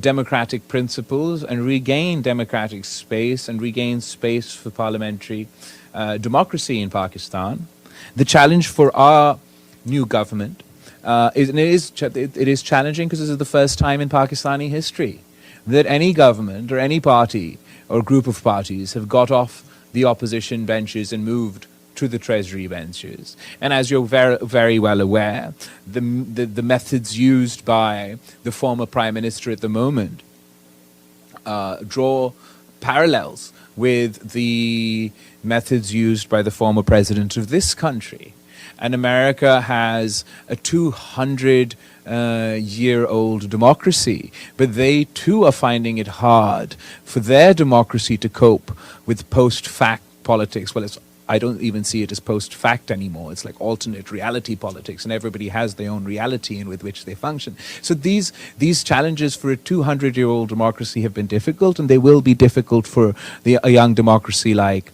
democratic principles and regain democratic space and regain space for parliamentary democracy in Pakistan. The challenge for our new government it is challenging because this is the first time in Pakistani history that any government or any party or group of parties have got off the opposition benches and moved to the treasury benches. And as you're very, very well aware, the methods used by the former prime minister at the moment draw parallels with the methods used by the former president of this country. And America has a 200-year-old democracy, but they too are finding it hard for their democracy to cope with post-fact politics. Well, I don't even see it as post-fact anymore. It's like alternate reality politics, and everybody has their own reality in with which they function. So these challenges for a 200-year-old democracy have been difficult, and they will be difficult for a young democracy like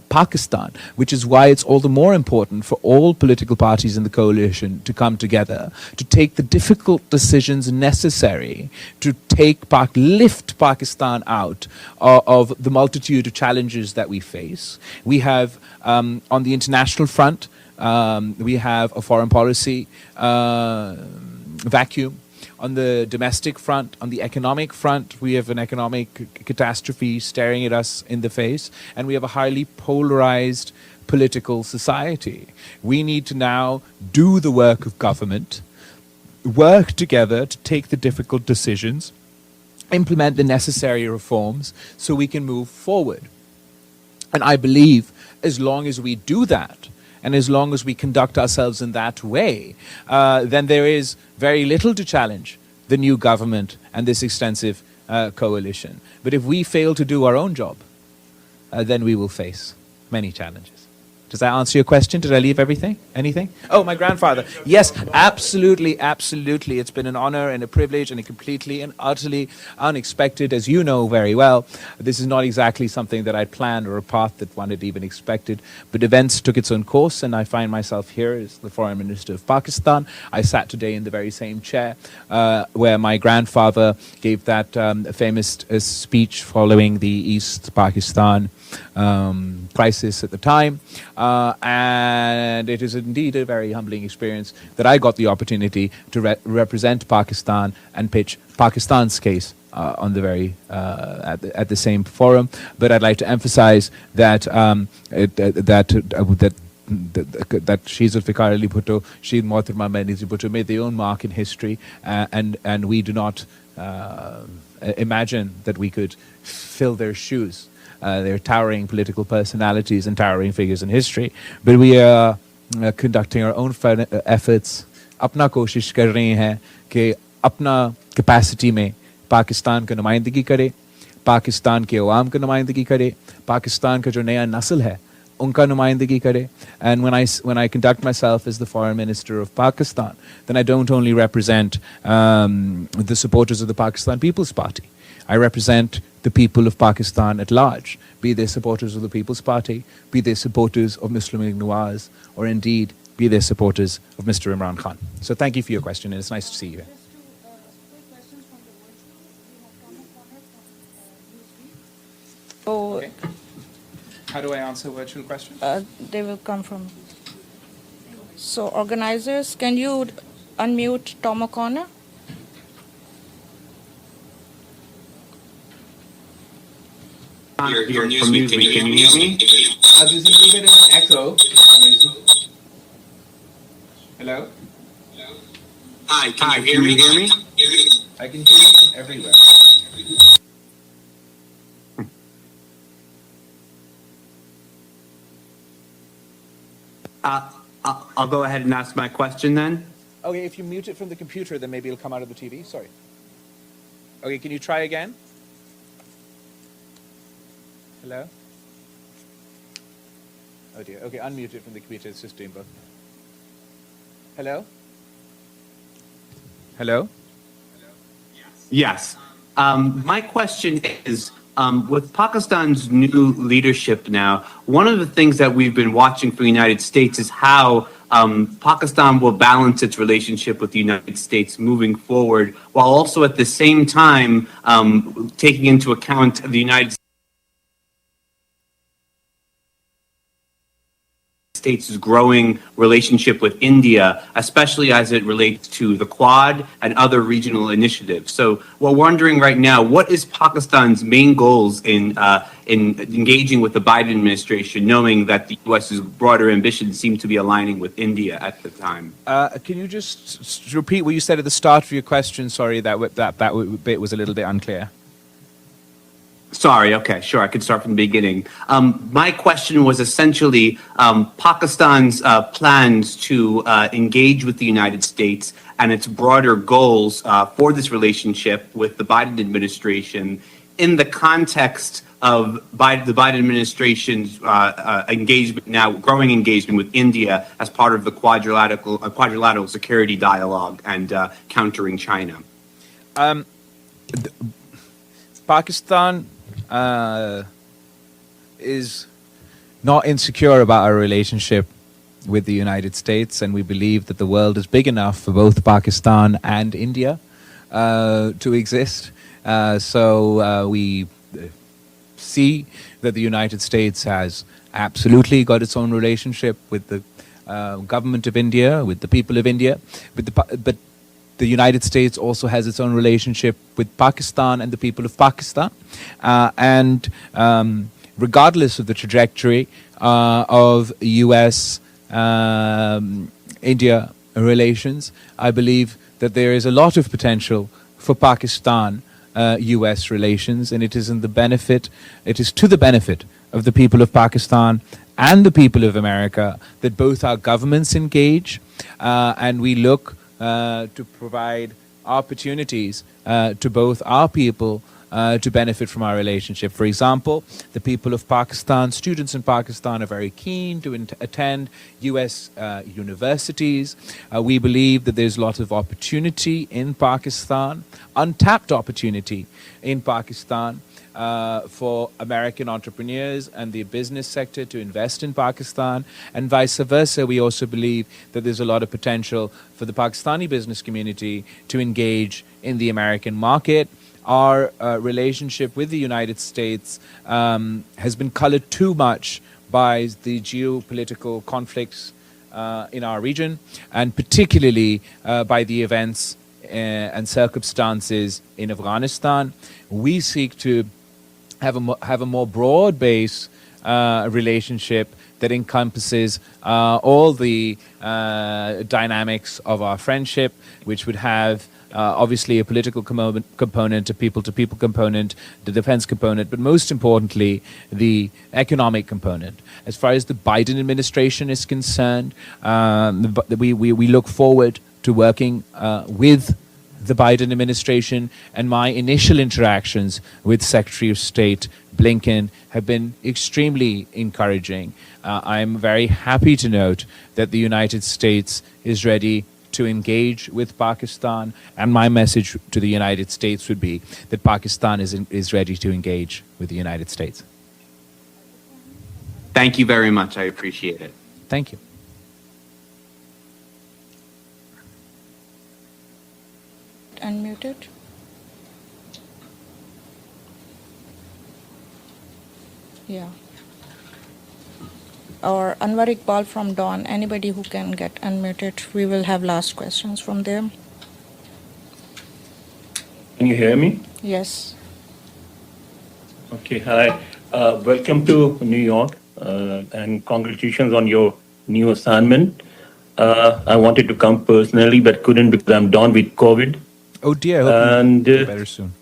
Pakistan, which is why it's all the more important for all political parties in the coalition to come together, to take the difficult decisions necessary to lift Pakistan out of the multitude of challenges that we face. We have, on the international front, we have a foreign policy vacuum. On the domestic front, on the economic front, we have an economic catastrophe staring at us in the face, and we have a highly polarized political society. We need to now do the work of government, work together to take the difficult decisions, implement the necessary reforms so we can move forward. And I believe as long as we do that, and as long as we conduct ourselves in that way, then there is very little to challenge the new government and this extensive coalition. But if we fail to do our own job, then we will face many challenges. Does that answer your question? Did I leave everything? Anything? Oh, my grandfather. Yes, absolutely, absolutely. It's been an honor and a privilege and a completely and utterly unexpected, as you know very well. This is not exactly something that I'd planned or a path that one had even expected. But events took its own course, and I find myself here as the Foreign Minister of Pakistan. I sat today in the very same chair where my grandfather gave that famous speech following the East Pakistan crisis at the time. And it is indeed a very humbling experience that I got the opportunity to represent Pakistan and pitch Pakistan's case on the very at the same forum. But I'd like to emphasize that that Sheikh Zulfikar Ali Bhutto, Sheikh Mohtarma Benazir Bhutto made their own mark in history, and we do not imagine that we could fill their shoes. They're towering political personalities and towering figures in history, but we are conducting our own efforts. अपना कोशिश कर रहे हैं कि अपना capacity में पाकिस्तान का नुमाइंदगी करे, पाकिस्तान के अवाम का नुमाइंदगी करे, पाकिस्तान का जो नया नस्ल है उनका नुमाइंदगी करे. And when I conduct myself as the Foreign Minister of Pakistan, then I don't only represent the supporters of the Pakistan People's Party. I represent the people of Pakistan at large, be they supporters of the People's Party, be they supporters of Muslim League Nawaz, or indeed be they supporters of Mr. Imran Khan. So thank you for your question, and it's nice to see you. Oh, how do I answer virtual questions? They will come from. So organizers, can you unmute Tom O'Connor? Your Newsweek, can you hear me? There's a little bit of an echo. Hello? Hi, can you hear me? I can hear you from everywhere. I'll go ahead and ask my question then. Okay, if you mute it from the computer, then maybe it'll come out of the TV. Sorry. Okay, can you try again? Hello? Oh dear. Okay, unmute it from the computer. It's just doing both. Hello? Hello? Yes. My question is, with Pakistan's new leadership now, one of the things that we've been watching for the United States is how Pakistan will balance its relationship with the United States moving forward, while also at the same time taking into account the United States' growing relationship with India, especially as it relates to the Quad and other regional initiatives. So we're wondering right now, what is Pakistan's main goals in engaging with the Biden administration, knowing that the U.S.'s broader ambitions seem to be aligning with India at the time? Can you just repeat what you said at the start of your question? Sorry, that bit was a little bit unclear. Sorry, okay, sure, I could start from the beginning. My question was essentially Pakistan's plans to engage with the United States and its broader goals for this relationship with the Biden administration in the context of the Biden administration's engagement now, growing engagement with India as part of the quadrilateral security dialogue and countering China. Pakistan is not insecure about our relationship with the United States, and we believe that the world is big enough for both Pakistan and India to exist. So we see that the United States has absolutely got its own relationship with the government of India, with the people of India, but the United States also has its own relationship with Pakistan and the people of Pakistan. And regardless of the trajectory of US-India relations, I believe that there is a lot of potential for Pakistan-US relations, and it is to the benefit of the people of Pakistan and the people of America that both our governments engage, and we look to provide opportunities to both our people to benefit from our relationship. For example, the people of Pakistan, students in Pakistan are very keen to attend US universities. We believe that there's a lot of opportunity in Pakistan, untapped opportunity in Pakistan for American entrepreneurs and the business sector to invest in Pakistan, and vice versa. We also believe that there's a lot of potential for the Pakistani business community to engage in the American market. Our relationship with the United States has been colored too much by the geopolitical conflicts in our region, and particularly by the events and circumstances in Afghanistan. We seek to have a more broad-based relationship that encompasses all the dynamics of our friendship, which would have obviously a political component, a people-to-people component, the defense component, but most importantly, the economic component. As far as the Biden administration is concerned, we look forward to working with the Biden administration, and my initial interactions with Secretary of State Blinken have been extremely encouraging. I'm very happy to note that the United States is ready to engage with Pakistan, and my message to the United States would be that Pakistan is ready to engage with the United States. Thank you very much. I appreciate it. Thank you. Unmuted. Yeah. Or Anwar Iqbal from Dawn. Anybody who can get unmuted. We will have last questions from them. Can you hear me? Yes. Okay, hi. Welcome to New York, and congratulations on your new assignment. I wanted to come personally, but couldn't because I'm done with COVID. Oh dear, I hope you get better soon.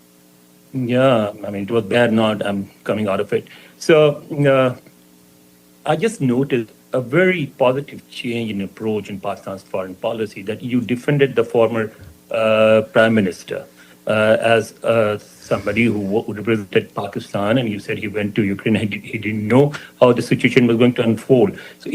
Yeah, I mean, it was bad, not I'm coming out of it. So I just noticed a very positive change in approach in Pakistan's foreign policy, that you defended the former Prime Minister as somebody who represented Pakistan, and you said he went to Ukraine. He didn't know how the situation was going to unfold. So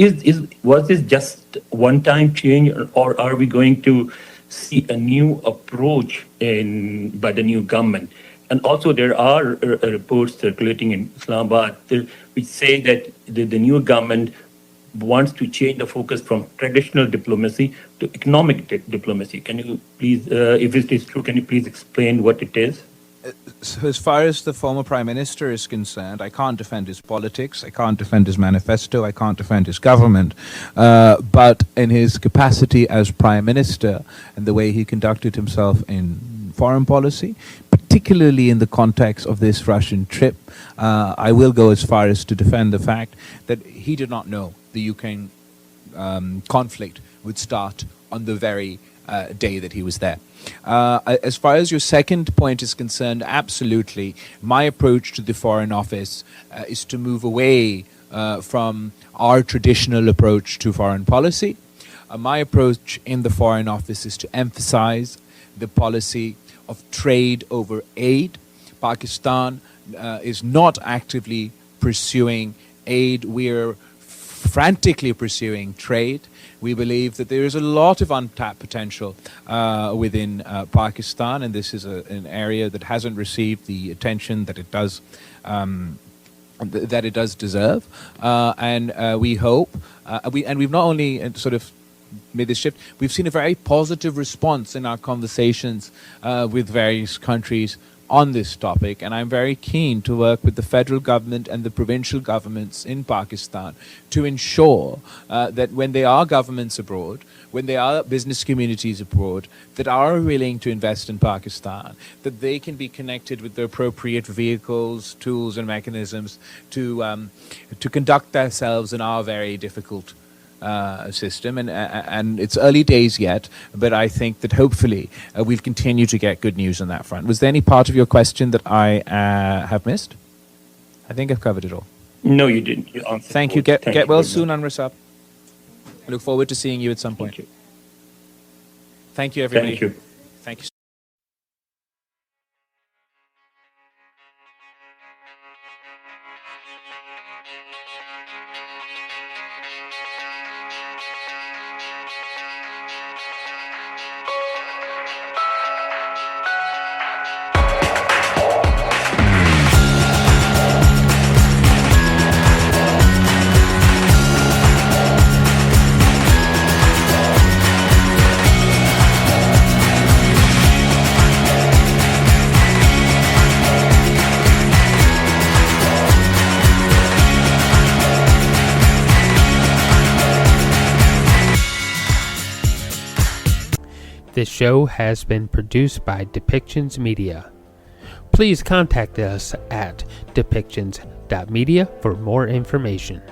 was this just one-time change, or are we going to see a new approach by the new government? And also there are reports circulating in Islamabad which say that the new government wants to change the focus from traditional diplomacy to economic diplomacy. Can you please, if it is true, can you please explain what it is? So as far as the former Prime Minister is concerned, I can't defend his politics, I can't defend his manifesto, I can't defend his government. But in his capacity as Prime Minister and the way he conducted himself in foreign policy, particularly in the context of this Russian trip, I will go as far as to defend the fact that he did not know the Ukraine conflict would start on the very day that he was there. As far as your second point is concerned, absolutely. My approach to the Foreign Office is to move away from our traditional approach to foreign policy. My approach in the Foreign Office is to emphasize the policy of trade over aid. Pakistan is not actively pursuing aid. We're frantically pursuing trade. We believe that there is a lot of untapped potential within Pakistan, and this is an area that hasn't received the attention that it does deserve. And we hope, we've not only sort of made this shift, we've seen a very positive response in our conversations with various countries on this topic, and I'm very keen to work with the federal government and the provincial governments in Pakistan to ensure that when there are governments abroad, when there are business communities abroad that are willing to invest in Pakistan, that they can be connected with the appropriate vehicles, tools and mechanisms to conduct themselves in our very difficult system, and it's early days yet, but I think that hopefully we'll continue to get good news on that front. Was there any part of your question that I have missed? I think I've covered it all. No, you didn't. You answered. Thank you. Get well soon, Anwar. I look forward to seeing you at some point. Thank you, everybody. Thank you. Thank you. This show has been produced by Depictions Media. Please contact us at depictions.media for more information.